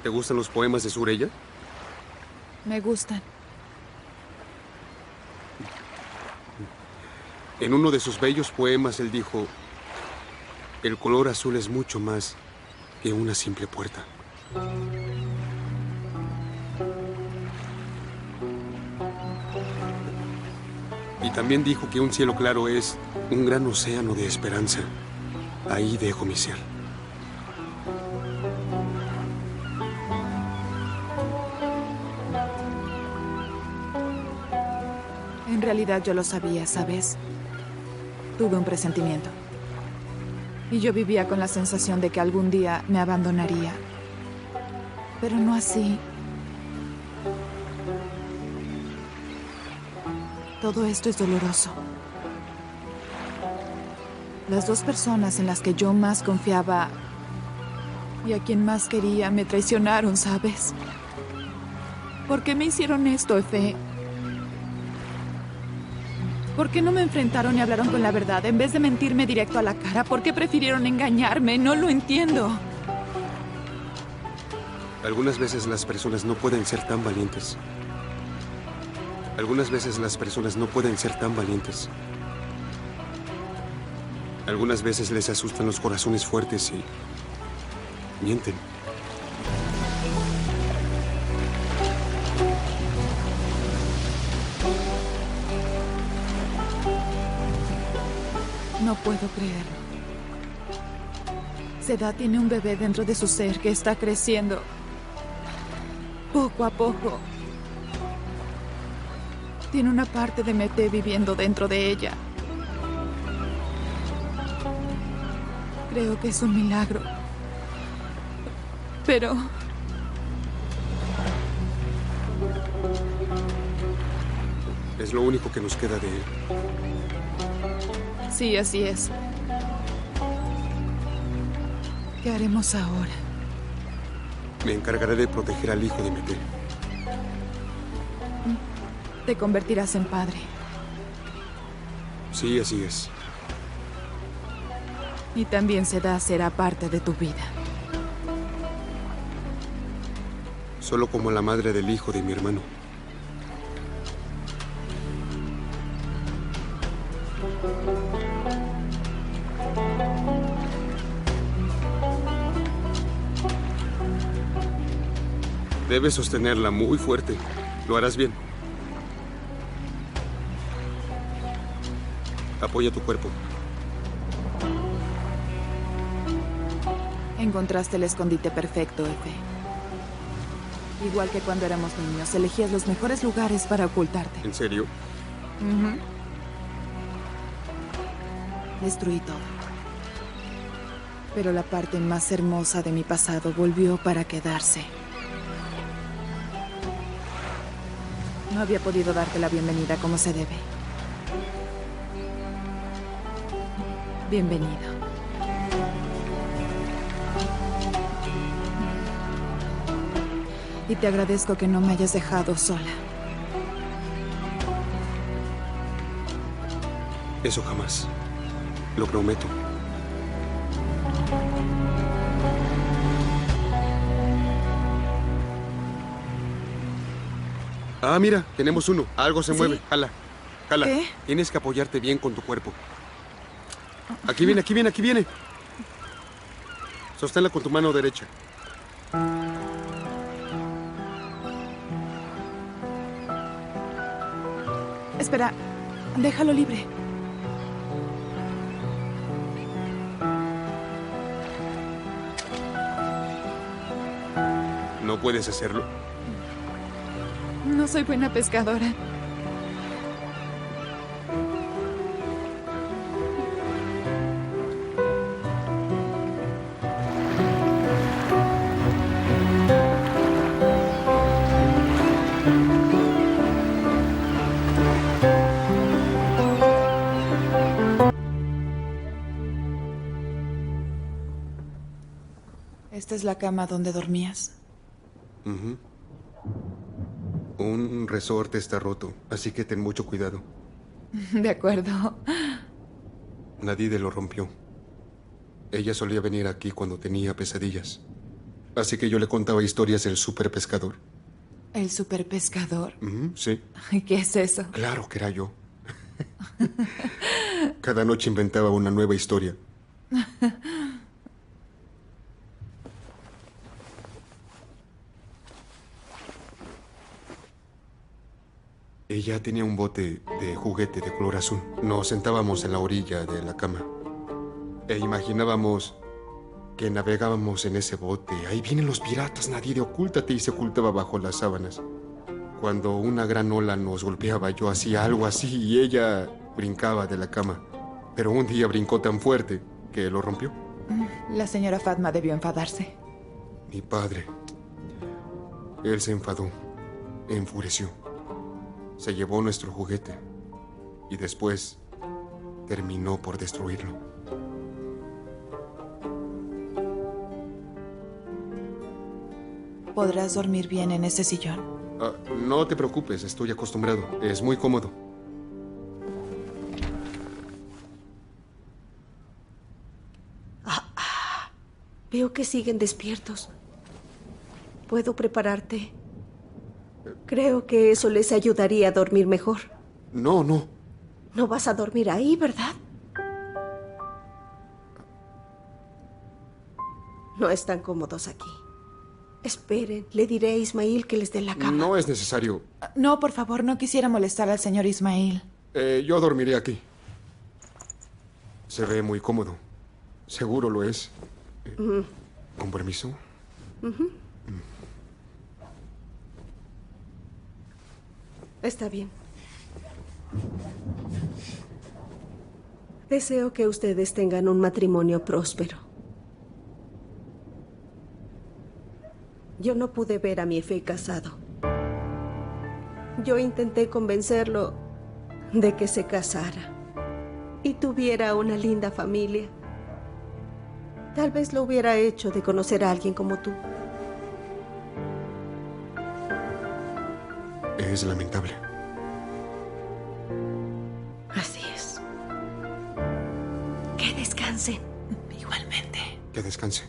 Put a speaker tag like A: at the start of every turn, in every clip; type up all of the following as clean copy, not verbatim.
A: ¿Te gustan los poemas de Surya?
B: Me gustan.
A: En uno de sus bellos poemas él dijo: el color azul es mucho más que una simple puerta. Y también dijo que un cielo claro es un gran océano de esperanza. Ahí dejo mi ser.
B: En realidad yo lo sabía, ¿sabes? Tuve un presentimiento. Y yo vivía con la sensación de que algún día me abandonaría. Pero no así. Todo esto es doloroso. Las dos personas en las que yo más confiaba y a quien más quería me traicionaron, ¿sabes? ¿Por qué me hicieron esto, Efe? ¿Por qué no me enfrentaron y hablaron con la verdad en vez de mentirme directo a la cara? ¿Por qué prefirieron engañarme? No lo entiendo.
A: Algunas veces las personas no pueden ser tan valientes. Algunas veces las personas no pueden ser tan valientes. Algunas veces les asustan los corazones fuertes y mienten.
B: No puedo creerlo. Seda tiene un bebé dentro de su ser que está creciendo. Poco a poco. Tiene una parte de Mete viviendo dentro de ella. Creo que es un milagro. Pero...
A: es lo único que nos queda de él.
B: sí, así es. ¿Qué haremos ahora?
A: Me encargaré de proteger al hijo de Mete.
B: Te convertirás en padre.
A: Sí, así es.
B: Y también Seda será parte de tu vida.
A: Solo como la madre del hijo de mi hermano. Debes sostenerla muy fuerte. Lo harás bien. Apoya tu cuerpo.
B: Encontraste el escondite perfecto, Efe. Igual que cuando éramos niños, elegías los mejores lugares para ocultarte.
A: ¿En serio?
B: Destruí todo. Pero la parte más hermosa de mi pasado volvió para quedarse. No había podido darte la bienvenida como se debe. Bienvenido. Y te agradezco que no me hayas dejado sola.
A: Eso jamás. Lo prometo. Ah, mira, tenemos uno. Algo se
B: ¿Sí?
A: mueve. Jala. Jala.
B: ¿Qué?
A: Tienes que apoyarte bien con tu cuerpo. Aquí viene, aquí viene, aquí viene. Sosténla con tu mano derecha.
B: Espera, déjalo libre.
A: No puedes hacerlo.
B: No soy buena pescadora. ¿Esta es la cama donde dormías?
A: Un resorte está roto, así que ten mucho cuidado.
B: De acuerdo.
A: Nadie lo rompió. Ella solía venir aquí cuando tenía pesadillas. Así que yo le contaba historias del superpescador.
B: ¿El superpescador?
A: Sí,
B: ¿Qué es eso?
A: claro que era yo. Cada noche inventaba una nueva historia. Ella tenía un bote de juguete de color azul. Nos sentábamos en la orilla de la cama e imaginábamos que navegábamos en ese bote. Ahí vienen los piratas, Nadire, ocúltate, y se ocultaba bajo las sábanas. Cuando una gran ola nos golpeaba, yo hacía algo así y ella brincaba de la cama. Pero un día brincó tan fuerte que lo rompió.
B: La señora Fatma debió enfadarse.
A: Mi padre. Él se enfadó, enfureció. Se llevó nuestro juguete y después terminó por destruirlo.
B: ¿Podrás dormir bien en ese sillón?
A: No te preocupes, estoy acostumbrado. Es muy cómodo.
C: Veo que siguen despiertos. ¿Puedo prepararte? Creo que eso les ayudaría a dormir mejor.
A: No.
C: No vas a dormir ahí, ¿verdad? No están cómodos aquí. Esperen, le diré a Ismail que les dé la cama.
A: No es necesario.
B: No, por favor, no quisiera molestar al señor Ismail.
A: Yo dormiré aquí. Se ve muy cómodo. Seguro lo es. ¿Con permiso?
C: Está bien. Deseo que ustedes tengan un matrimonio próspero. Yo no pude ver a mi Efe casado. Yo intenté convencerlo de que se casara y tuviera una linda familia. Tal vez lo hubiera hecho de conocer a alguien como tú.
A: Es lamentable.
C: Así es. Que descansen.
B: Igualmente.
A: Que descanse.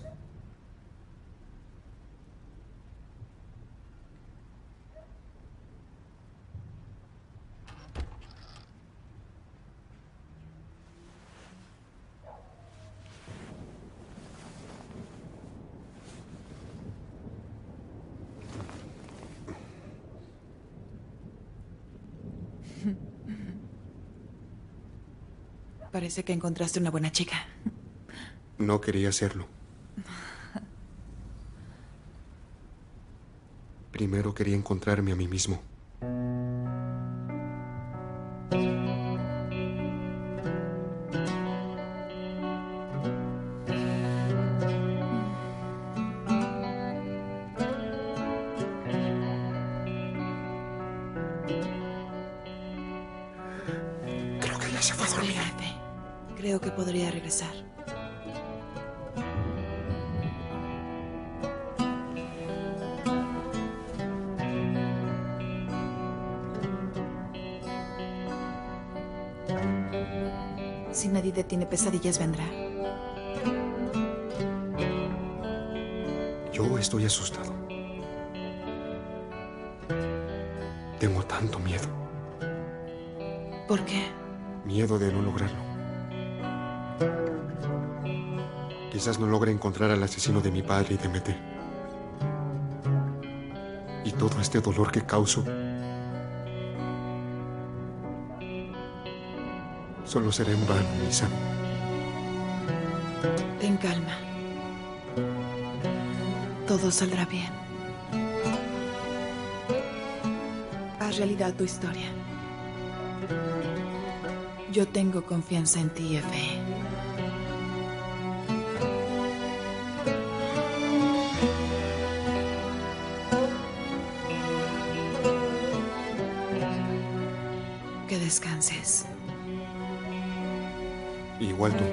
B: Parece que encontraste una buena chica.
A: No quería hacerlo. Primero quería encontrarme a mí mismo. Creo que ya se fue a dormir.
B: Espérate. Creo que podría regresar. Si Nadide tiene pesadillas, vendrá.
A: Yo estoy asustado. Tengo tanto miedo.
B: ¿Por qué?
A: Miedo de no lograrlo. Quizás no logre encontrar al asesino de mi padre y de Mete. Y todo este dolor que causo solo será en vano, Lisa.
B: Ten calma. Todo saldrá bien. Haz realidad tu historia. Yo tengo confianza en ti, Efe. Que descanses.
A: Igual tú.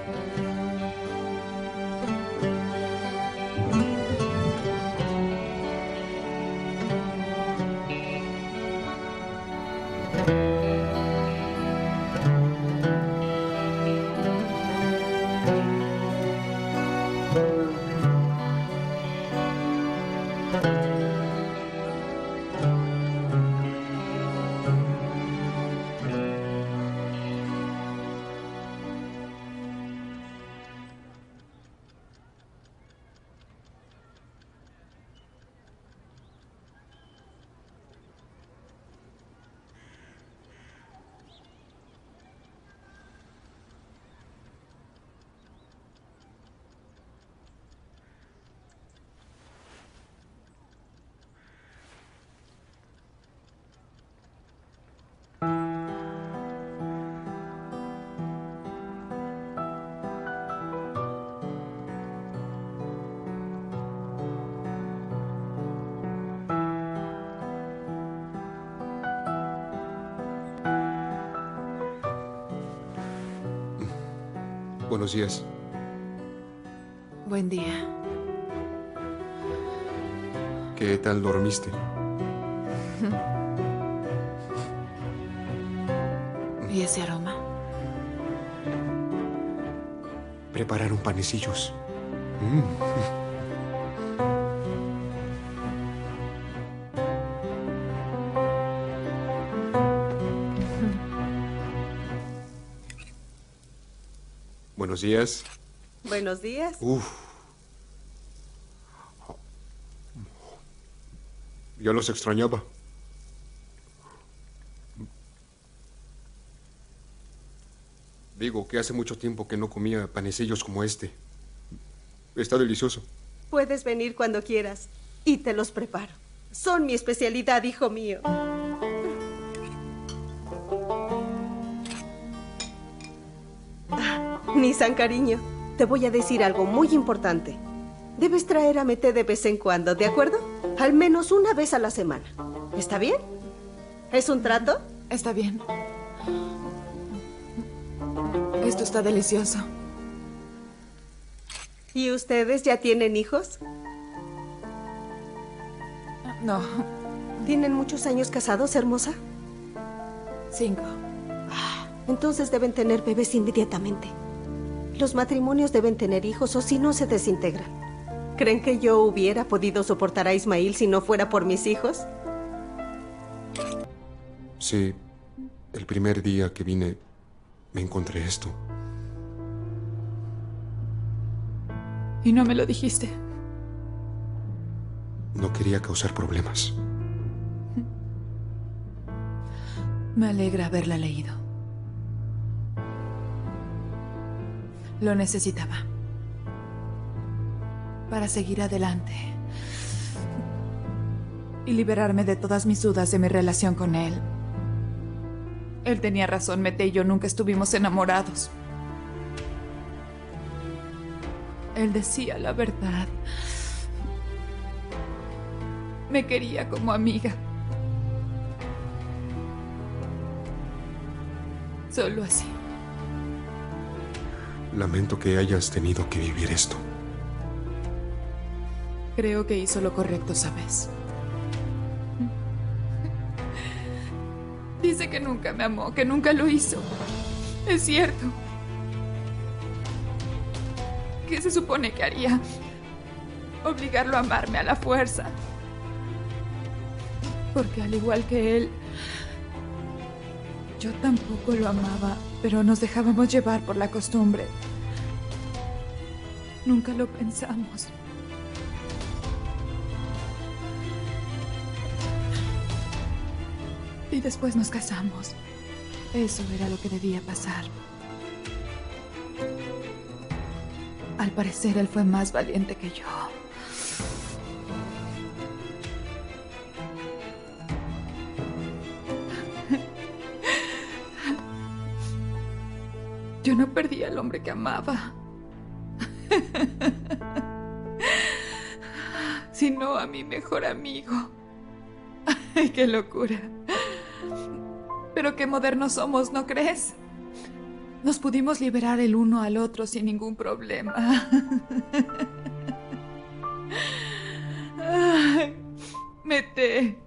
A: Buenos días.
B: Buen día.
A: ¿Qué tal dormiste?
B: ¿Y ese aroma?
A: Prepararon panecillos. Buenos días.
C: Buenos días.
A: Ya los extrañaba. Digo que hace mucho tiempo que no comía panecillos como este. Está delicioso.
C: Puedes venir cuando quieras y te los preparo. Son mi especialidad, hijo mío. Nissan, cariño, te voy a decir algo muy importante. Debes traer a Mete de vez en cuando, ¿de acuerdo? Al menos una vez a la semana. ¿Está bien? ¿Es un trato?
B: Está bien. Esto está delicioso.
C: ¿Y ustedes ya tienen hijos?
B: No.
C: ¿Tienen muchos años casados, hermosa?
B: 5.
C: Entonces deben tener bebés inmediatamente. Los matrimonios deben tener hijos o si no se desintegran. ¿Creen que yo hubiera podido soportar a Ismael si no fuera por mis hijos?
A: Sí, el primer día que vine me encontré esto.
B: ¿Y no me lo dijiste?
A: No quería causar problemas.
B: Me alegra haberla leído. Lo necesitaba. Para seguir adelante. Y liberarme de todas mis dudas de mi relación con él. Él tenía razón, Mete y yo nunca estuvimos enamorados. Él decía la verdad. Me quería como amiga. Solo así.
A: Lamento que hayas tenido que vivir esto.
B: Creo que hizo lo correcto, ¿sabes? Dice que nunca me amó, que nunca lo hizo. Es cierto. ¿Qué se supone que haría? Obligarlo a amarme a la fuerza. Porque al igual que él, yo tampoco lo amaba, pero nos dejábamos llevar por la costumbre. Nunca lo pensamos. Y después nos casamos. Eso era lo que debía pasar. Al parecer, él fue más valiente que yo. Yo no perdí al hombre que amaba, sino a mi mejor amigo. ¡Ay, qué locura! Pero qué modernos somos, ¿no crees? Nos pudimos liberar el uno al otro sin ningún problema. Ay, Mete.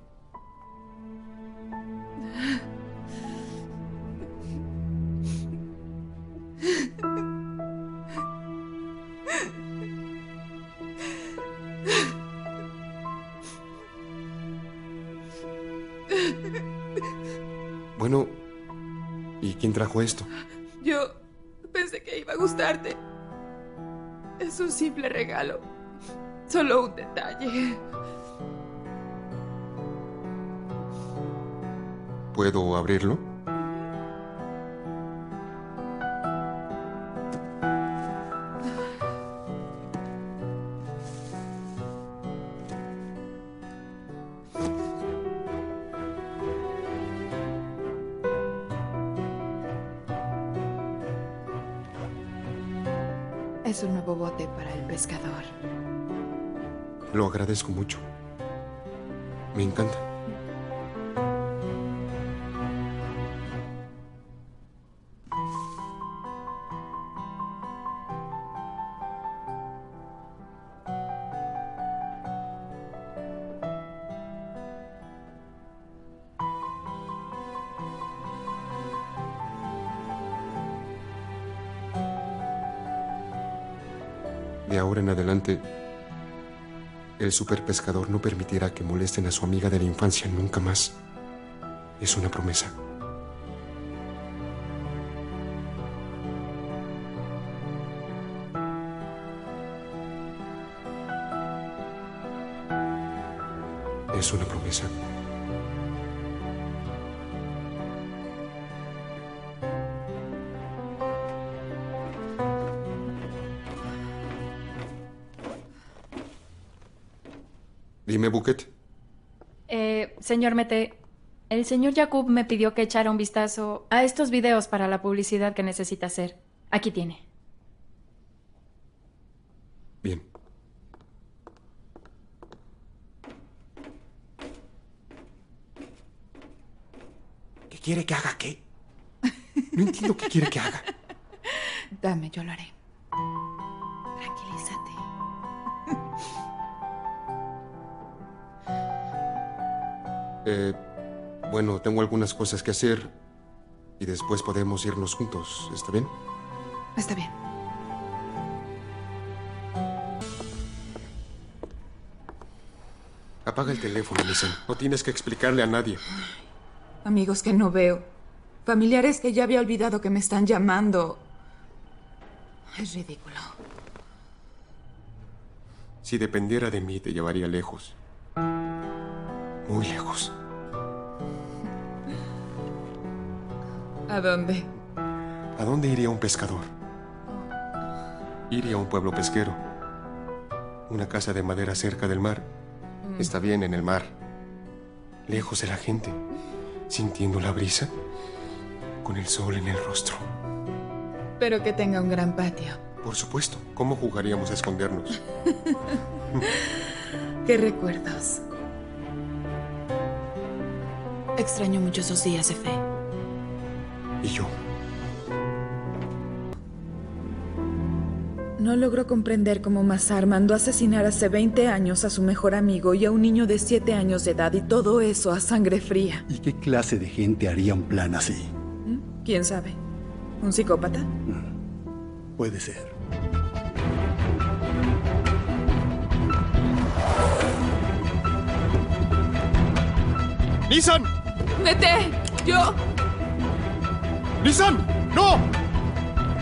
A: Bueno, ¿y quién trajo esto?
B: Yo pensé que iba a gustarte. Es un simple regalo. Solo un detalle.
A: ¿Puedo abrirlo?
B: Es un nuevo bote para el pescador.
A: Lo agradezco mucho. Me encanta. De ahora en adelante, el superpescador no permitirá que molesten a su amiga de la infancia nunca más. Es una promesa. Es una promesa. Dime, Bucket.
D: Señor Mete, el señor Jacob me pidió que echara un vistazo a estos videos para la publicidad que necesita hacer. Aquí tiene.
A: Bien. ¿Qué quiere que haga qué? No entiendo qué quiere que haga.
B: Dame, yo lo haré. Tranquilízate.
A: Bueno, tengo algunas cosas que hacer y después podemos irnos juntos. ¿Está bien?
B: Está bien.
A: Apaga el teléfono, Nissan. No tienes que explicarle a nadie.
B: Amigos que no veo. Familiares que ya había olvidado que me están llamando. Es ridículo.
A: Si dependiera de mí, te llevaría lejos. Muy lejos.
B: ¿A dónde?
A: ¿A dónde iría un pescador? Iría a un pueblo pesquero. Una casa de madera cerca del mar. Está bien en el mar. Lejos de la gente. Sintiendo la brisa. Con el sol en el rostro.
B: Pero que tenga un gran patio.
A: Por supuesto. ¿Cómo jugaríamos a escondernos?
B: ¿Qué recuerdos? Extraño mucho esos días de fe.
A: Y yo.
B: No logro comprender cómo Mazar mandó asesinar hace 20 años a su mejor amigo y a un niño de 7 años de edad, y todo eso a sangre fría.
E: ¿Y qué clase de gente haría un plan así?
B: ¿Quién sabe? ¿Un psicópata?
E: Puede ser.
A: ¡Nissan!
B: ¡Mete! ¡Yo!
A: ¡Nissan! ¡No!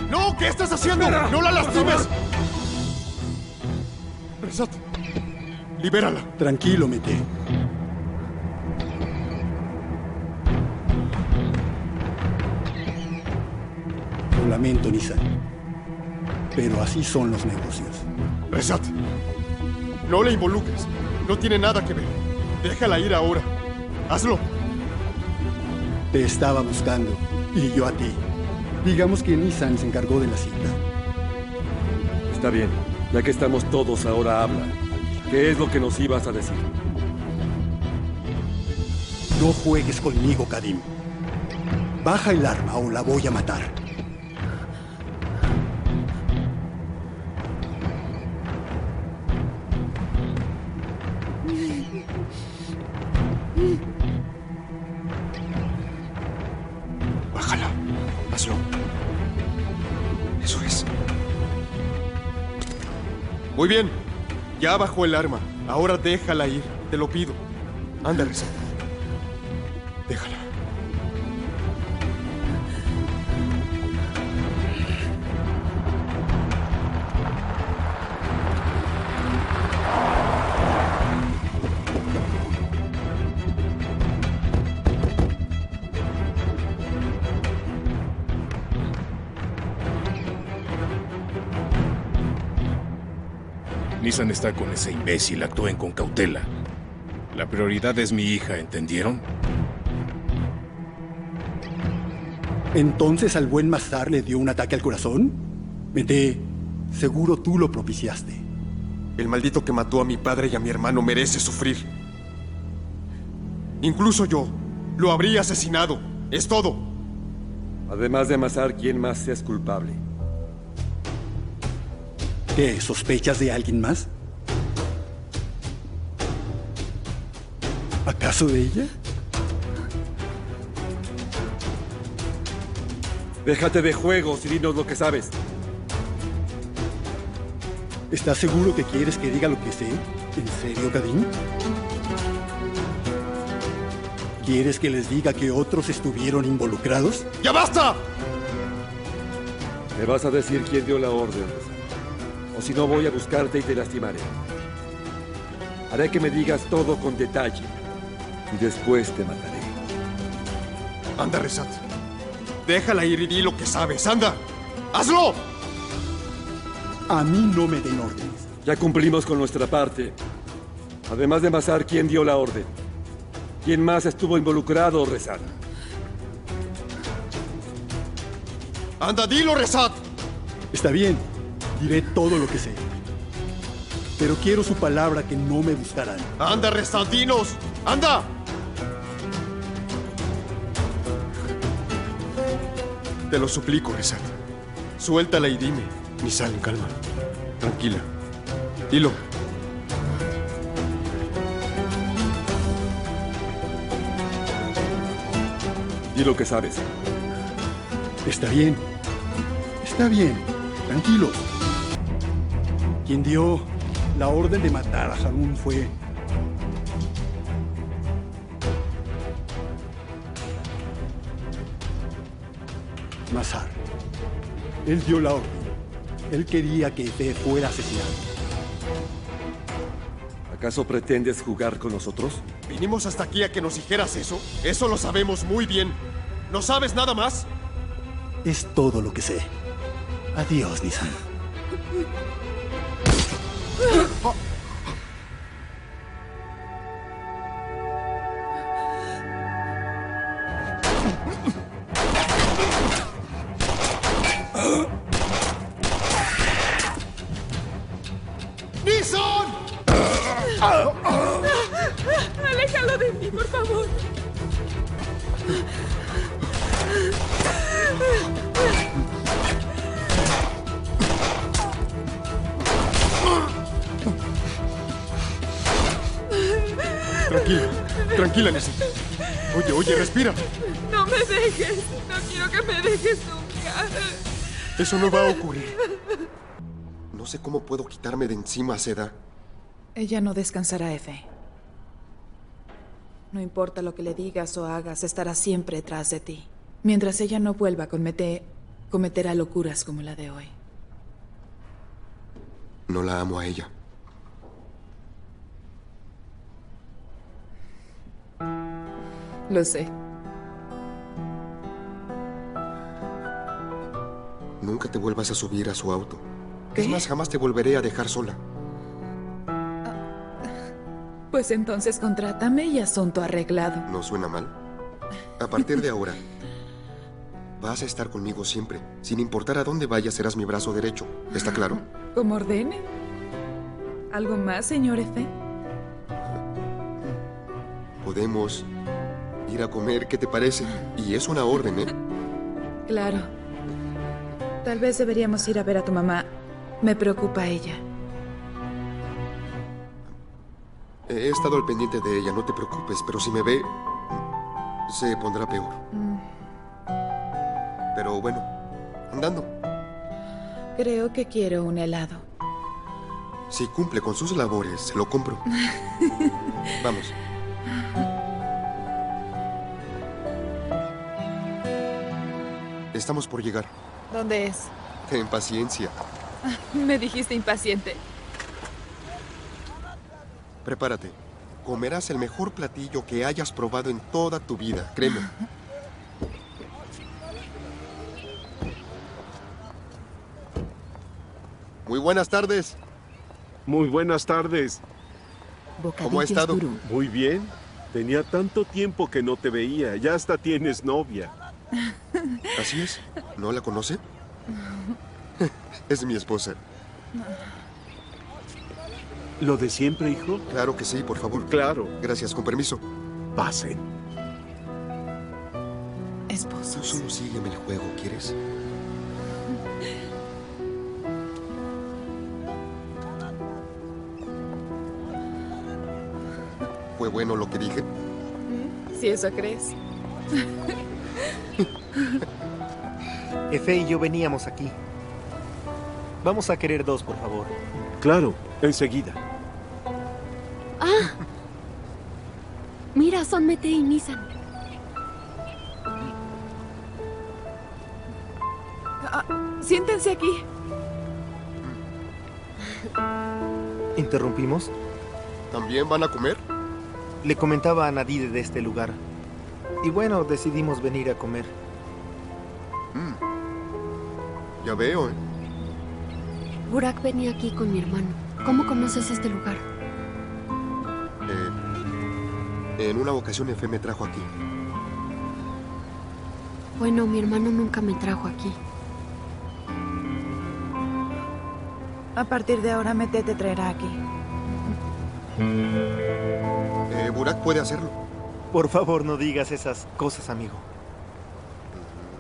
A: ¡No! ¿Qué estás haciendo?
E: Espera,
A: ¡No la lastimes! Resat, libérala.
E: Tranquilo, Mete. Lo lamento, Nissan. Pero así son los negocios.
A: Resat, no le involucres. No tiene nada que ver. Déjala ir ahora. Hazlo.
E: Te estaba buscando, y yo a ti. Digamos que Nissan se encargó de la cita.
F: Está bien. Ya que estamos todos, ahora habla. ¿Qué es lo que nos ibas a decir?
E: No juegues conmigo, Kadim. Baja el arma o la voy a matar.
A: Bájala. Hazlo. Eso es. Muy bien. Ya bajó el arma. Ahora déjala ir. Te lo pido. Anda, Resat. Déjala.
G: Nissan está con ese imbécil, actúen con cautela. La prioridad es mi hija, ¿entendieron?
E: ¿Entonces al buen Mazar le dio un ataque al corazón? Mete, seguro tú lo propiciaste.
A: El maldito que mató a mi padre y a mi hermano merece sufrir. Incluso yo lo habría asesinado. Es todo.
F: Además de Mazar, ¿quién más es culpable?
E: ¿Qué, sospechas de alguien más? ¿Acaso de ella?
F: Déjate de juegos y dinos lo que sabes.
E: ¿Estás seguro que quieres que diga lo que sé? ¿En serio, Kadim? ¿Quieres que les diga que otros estuvieron involucrados?
A: ¡Ya basta!
F: Me vas a decir quién dio la orden, o si no voy a buscarte y te lastimaré. Haré que me digas todo con detalle y después te mataré.
A: Anda, Rezat. Déjala ir y di lo que sabes. ¡Anda! ¡Hazlo!
E: A mí no me den órdenes.
F: Ya cumplimos con nuestra parte. Además de Mazar, ¿quién dio la orden? ¿Quién más estuvo involucrado, Rezat?
A: ¡Anda, dilo, Rezat!
E: Está bien, diré todo lo que sé. Pero quiero su palabra que no me buscarán.
A: ¡Anda, Rezat, dinos! ¡Anda! Te lo suplico, Rezat. Suéltala y dime. Nizan, calma. Tranquila. Dilo.
F: Di lo que sabes.
E: Está bien. Está bien. Tranquilos. Quien dio la orden de matar a Harun fue... Mazar. Él dio la orden. Él quería que Efe fuera asesinado.
F: ¿Acaso pretendes jugar con nosotros?
A: Vinimos hasta aquí a que nos dijeras eso. Eso lo sabemos muy bien. ¿No sabes nada más?
E: Es todo lo que sé. Adiós, Nizan.
A: ¡Nizan!
B: ¡Aléjalo de mí, por favor!
A: Tranquila, tranquila, Nizan. Oye, respira.
B: ¡No me dejes! ¡No quiero que me dejes nunca!
A: Eso no va a ocurrir. No sé cómo puedo quitarme de encima a Seda.
B: Ella no descansará, Efe. No importa lo que le digas o hagas, estará siempre tras de ti. Mientras ella no vuelva a cometerá locuras como la de hoy.
A: No la amo a ella.
B: Lo sé.
A: Nunca te vuelvas a subir a su auto.
B: ¿Qué?
A: Es más, jamás te volveré a dejar sola.
B: Pues entonces contrátame y asunto arreglado.
A: ¿No suena mal? A partir de ahora, vas a estar conmigo siempre. Sin importar a dónde vayas, serás mi brazo derecho. ¿Está claro?
B: Como ordene. ¿Algo más, señor Efe?
A: Podemos ir a comer, ¿qué te parece? Y es una orden, ¿eh?
B: Claro. Tal vez deberíamos ir a ver a tu mamá. Me preocupa ella.
A: He estado al pendiente de ella, no te preocupes, pero si me ve, se pondrá peor. Pero bueno, andando.
B: Creo que quiero un helado.
A: Si cumple con sus labores, se lo compro. Vamos. Estamos por llegar.
B: ¿Dónde es?
A: Ten paciencia.
B: Me dijiste impaciente.
A: Prepárate. Comerás el mejor platillo que hayas probado en toda tu vida, créeme. Muy buenas tardes.
H: Muy buenas tardes.
A: ¿Cómo ha estado?
H: Muy bien. Tenía tanto tiempo que no te veía. Ya hasta tienes novia.
A: Así es. ¿No la conoce? Es mi esposa.
H: ¿Lo de siempre, hijo?
A: Claro que sí, por favor.
H: Claro.
A: Gracias, con permiso.
H: Pasen.
A: Tú
B: Esposos.
A: solo sígueme el juego, ¿quieres? ¿Fue bueno lo que dije?
B: Si eso crees.
I: Efe y yo veníamos aquí. Vamos a querer 2, por favor.
H: Claro, enseguida.
J: ¡Ah! Mira, son Mete y Nissan.
B: Siéntense aquí.
I: ¿Interrumpimos?
A: ¿También van a comer?
I: Le comentaba a Nadide de este lugar. Y bueno, decidimos venir a comer.
A: Ya veo, ¿eh?
J: Burak venía aquí con mi hermano. ¿Cómo conoces este lugar?
A: En una ocasión Efe me trajo aquí.
J: Bueno, mi hermano nunca me trajo aquí.
B: A partir de ahora, Mete te traerá aquí.
A: Burak puede hacerlo.
I: Por favor, no digas esas cosas, amigo.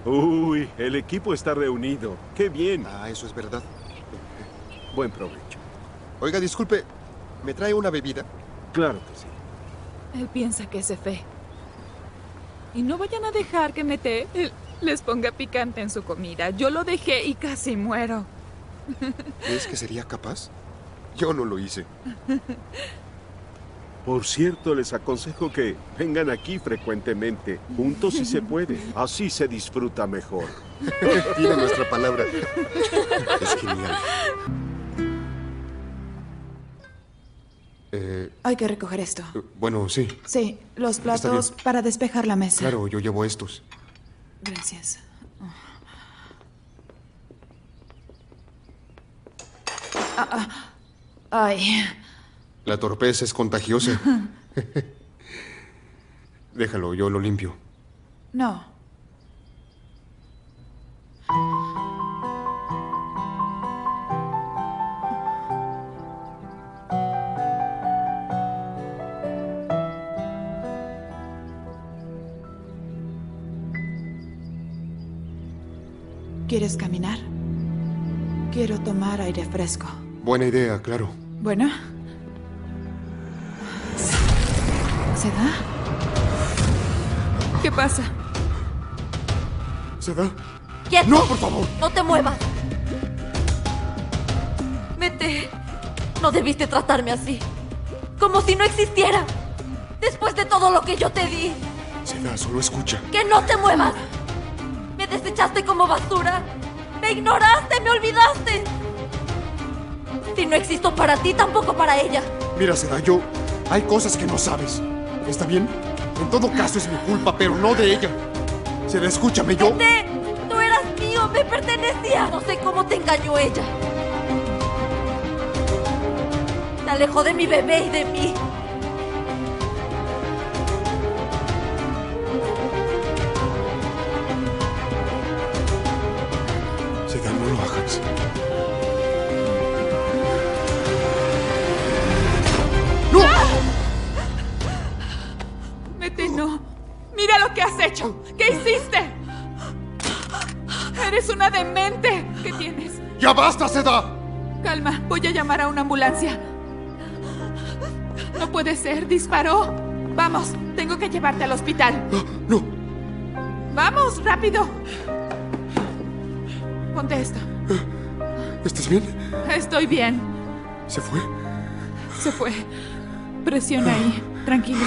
H: Uy, el equipo está reunido. ¡Qué bien!
A: Ah, eso es verdad.
H: Buen provecho.
A: Oiga, disculpe, ¿me trae una bebida?
H: Claro que sí.
B: Él piensa que es Efe. Y no vayan a dejar que Mete les ponga picante en su comida. Yo lo dejé y casi muero.
A: ¿Crees que sería capaz? Yo no lo hice.
H: Por cierto, les aconsejo que vengan aquí frecuentemente, juntos si se puede. Así se disfruta mejor.
A: Tiene nuestra palabra. Es genial.
B: Hay que recoger esto.
A: Bueno, sí.
B: Sí, los
A: Está
B: platos
A: bien.
B: para despejar la mesa.
A: Claro, yo llevo estos.
B: Gracias. Ay,
A: La torpeza es contagiosa. Déjalo, yo lo limpio.
B: no. ¿Quieres caminar? Quiero tomar aire fresco.
A: Buena idea, claro.
B: Bueno. ¿Se da? ¿Qué pasa?
A: ¿Se da?
K: ¡Quieto!
A: ¡No, por favor!
K: ¡No te muevas! Mete. No debiste tratarme así. Como si no existiera. Después de todo lo que yo te di.
A: Se da, solo escucha.
K: ¡Que no te muevas! Me desechaste como basura. Me ignoraste, me olvidaste. Si no existo para ti, tampoco para ella.
A: Mira, Seda, hay cosas que no sabes. ¿Está bien? En todo caso es mi culpa, pero no de ella. Seda, escúchame, yo...
K: Mete, tú eras mío, me pertenecía. No sé cómo te engañó ella. Te alejó de mi bebé y de mí.
A: Seda, no lo hagas. ¡No!
B: Mete, no. Mira lo que has hecho. ¿Qué hiciste? Eres una demente. ¿Qué tienes?
A: ¡Ya basta, Seda!
B: Calma, voy a llamar a una ambulancia. No puede ser, disparó. Vamos, tengo que llevarte al hospital.
A: No.
B: Vamos, rápido. Ponte esto.
A: ¿Estás bien?
B: Estoy bien.
A: ¿Se fue?
B: Se fue. Presiona ahí. Tranquilo.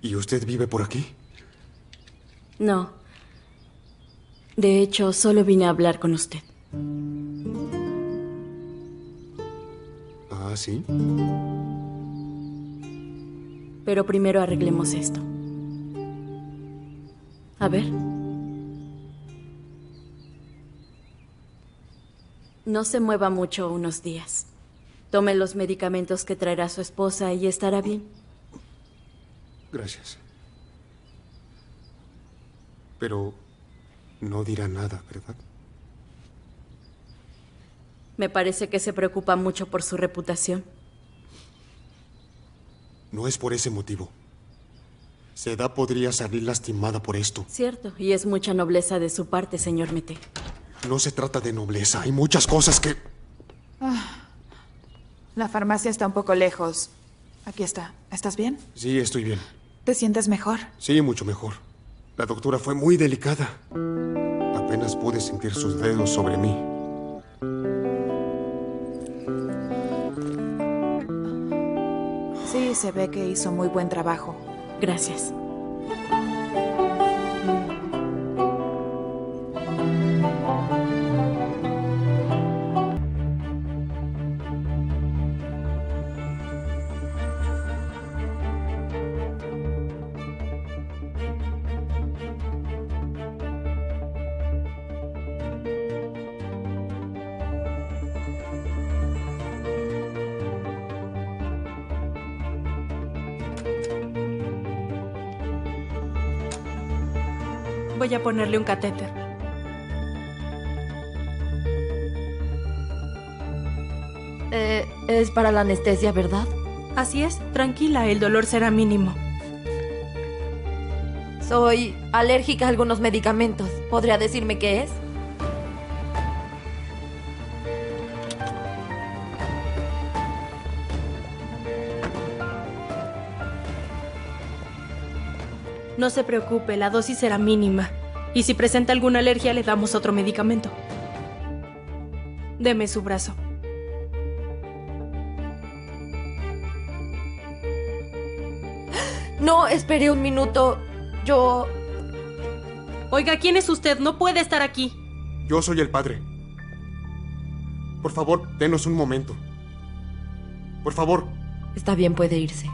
A: ¿Y usted vive por aquí?
K: No. De hecho, solo vine a hablar con usted.
A: Ah, ¿sí?
K: Pero primero arreglemos esto. A ver. No se mueva mucho unos días. Tome los medicamentos que traerá su esposa y estará bien.
A: Gracias. Pero no dirá nada, ¿verdad?
K: Me parece que se preocupa mucho por su reputación.
A: No es por ese motivo. Seda podría salir lastimada por esto.
K: Cierto, y es mucha nobleza de su parte, señor Mete.
A: No se trata de nobleza. Hay muchas cosas que...
B: La farmacia está un poco lejos. Aquí está. ¿Estás bien?
A: Sí, estoy bien.
B: ¿Te sientes mejor?
A: Sí, mucho mejor. La doctora fue muy delicada. Apenas pude sentir sus dedos sobre mí.
B: Sí, se ve que hizo muy buen trabajo.
D: Gracias.
L: Voy a ponerle un catéter.
K: Es para la anestesia, ¿verdad?
L: Así es, tranquila, el dolor será mínimo.
K: Soy alérgica a algunos medicamentos. ¿Podría decirme qué es?
L: No se preocupe, la dosis será mínima. Y si presenta alguna alergia, le damos otro medicamento. Deme su brazo.
K: No, espere un minuto. Yo...
L: Oiga, ¿quién es usted? No puede estar aquí.
A: Yo soy el padre. Por favor, denos un momento. Por favor.
K: Está bien, puede irse.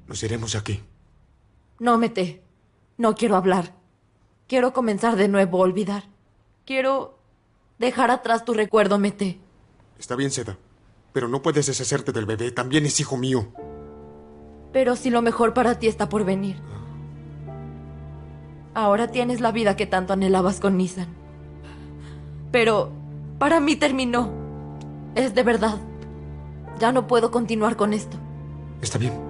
A: Nos iremos de aquí.
K: No, Mete. No quiero hablar. Quiero comenzar de nuevo, olvidar. Quiero dejar atrás tu recuerdo, Mete.
A: Está bien, Seda. Pero no puedes deshacerte del bebé. También es hijo mío.
K: Pero si lo mejor para ti está por venir. Ahora tienes la vida que tanto anhelabas con Nissan. Pero para mí terminó. Es de verdad. Ya no puedo continuar con esto.
A: Está bien.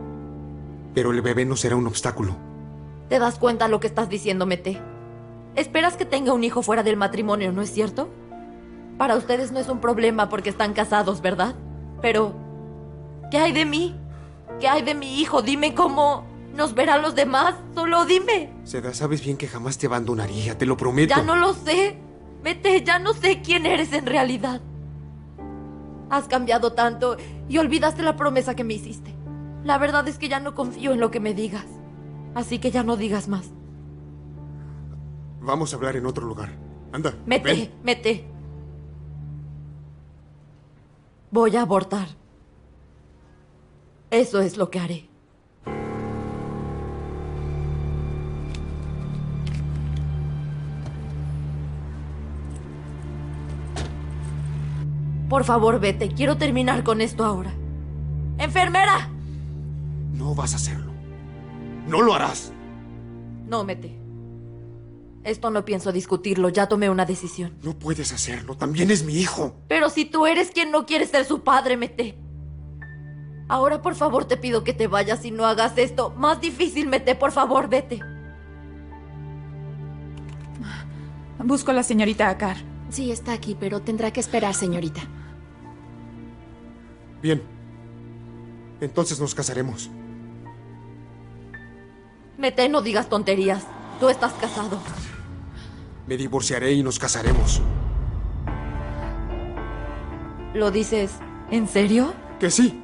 A: Pero el bebé no será un obstáculo.
K: ¿Te das cuenta lo que estás diciendo, Mete? Esperas que tenga un hijo fuera del matrimonio, ¿no es cierto? Para ustedes no es un problema porque están casados, ¿verdad? Pero, ¿qué hay de mí? ¿Qué hay de mi hijo? Dime cómo nos verán los demás. Solo dime.
A: Seda, sabes bien que jamás te abandonaría, te lo prometo.
K: Ya no lo sé. Mete, ya no sé quién eres en realidad. Has cambiado tanto y olvidaste la promesa que me hiciste. La verdad es que ya no confío en lo que me digas. Así que ya no digas más.
A: Vamos a hablar en otro lugar. Anda,
K: Mete,
A: ven.
K: Mete. Voy a abortar. Eso es lo que haré. Por favor, vete. Quiero terminar con esto ahora. ¡Enfermera!
A: No vas a hacerlo. No lo harás.
K: No, Mete. Esto no pienso discutirlo. Ya tomé una decisión.
A: No puedes hacerlo. También es mi hijo.
K: Pero si tú eres quien no quiere ser su padre, Mete. Ahora, por favor, te pido que te vayas y no hagas esto más difícil, Mete. Por favor, vete.
B: Busco a la señorita Akar.
J: Sí, está aquí, pero tendrá que esperar, señorita.
A: Bien. Entonces nos casaremos.
K: Mete, no digas tonterías. Tú estás casado.
A: Me divorciaré y nos casaremos.
K: ¿Lo dices en serio?
A: Que sí.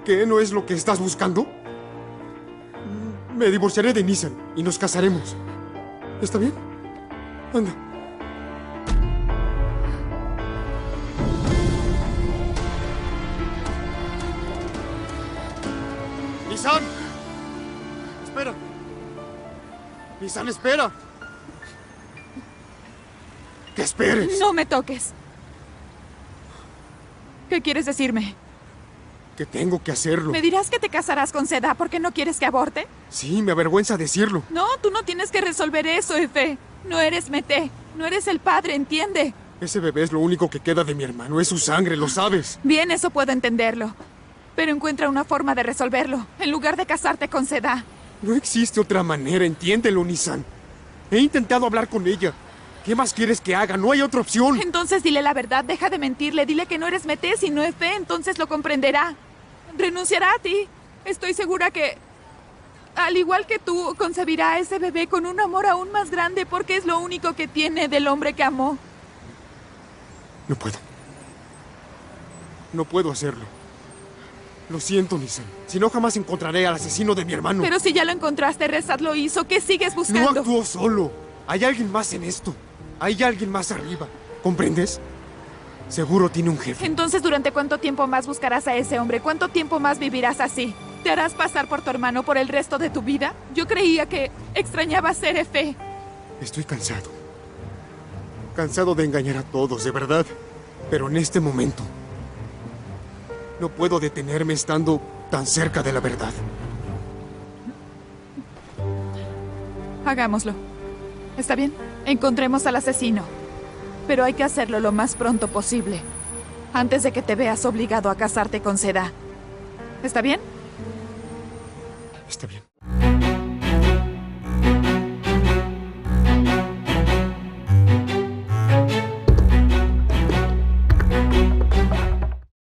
A: ¿Qué no es lo que estás buscando? Me divorciaré de Nissan y nos casaremos. ¿Está bien? Anda. ¡Nissan! ¡Espera! ¡Nissan, espera! ¡Que esperes!
B: No me toques. ¿Qué quieres decirme?
A: Que tengo que hacerlo.
B: ¿Me dirás que te casarás con Seda porque no quieres que aborte?
A: Sí, me avergüenza decirlo.
B: No, tú no tienes que resolver eso, Efe. No eres Mete. No eres el padre, ¿entiende?
A: Ese bebé es lo único que queda de mi hermano. Es su sangre, lo sabes.
B: Bien, eso puedo entenderlo. Pero encuentra una forma de resolverlo, en lugar de casarte con Seda.
A: No existe otra manera, entiéndelo, Nissan. He intentado hablar con ella. ¿Qué más quieres que haga? No hay otra opción.
B: Entonces dile la verdad, deja de mentirle, dile que no eres Mete, si no es fe, entonces lo comprenderá. Renunciará a ti. Estoy segura que, al igual que tú, concebirá a ese bebé con un amor aún más grande porque es lo único que tiene del hombre que amó.
A: No puedo. No puedo hacerlo. Lo siento, Nissan. Si no, jamás encontraré al asesino de mi hermano.
B: Pero si ya lo encontraste, Rezat lo hizo. ¿Qué sigues buscando?
A: No actuó solo. Hay alguien más en esto. Hay alguien más arriba. ¿Comprendes? Seguro tiene un jefe.
B: Entonces, ¿durante cuánto tiempo más buscarás a ese hombre? ¿Cuánto tiempo más vivirás así? ¿Te harás pasar por tu hermano por el resto de tu vida? Yo creía que extrañabas ser Efe.
A: Estoy cansado. Cansado de engañar a todos, de verdad. Pero en este momento no puedo detenerme estando tan cerca de la verdad.
B: Hagámoslo. ¿Está bien? Encontremos al asesino. Pero hay que hacerlo lo más pronto posible. Antes de que te veas obligado a casarte con Seda. ¿Está bien?
A: Está bien.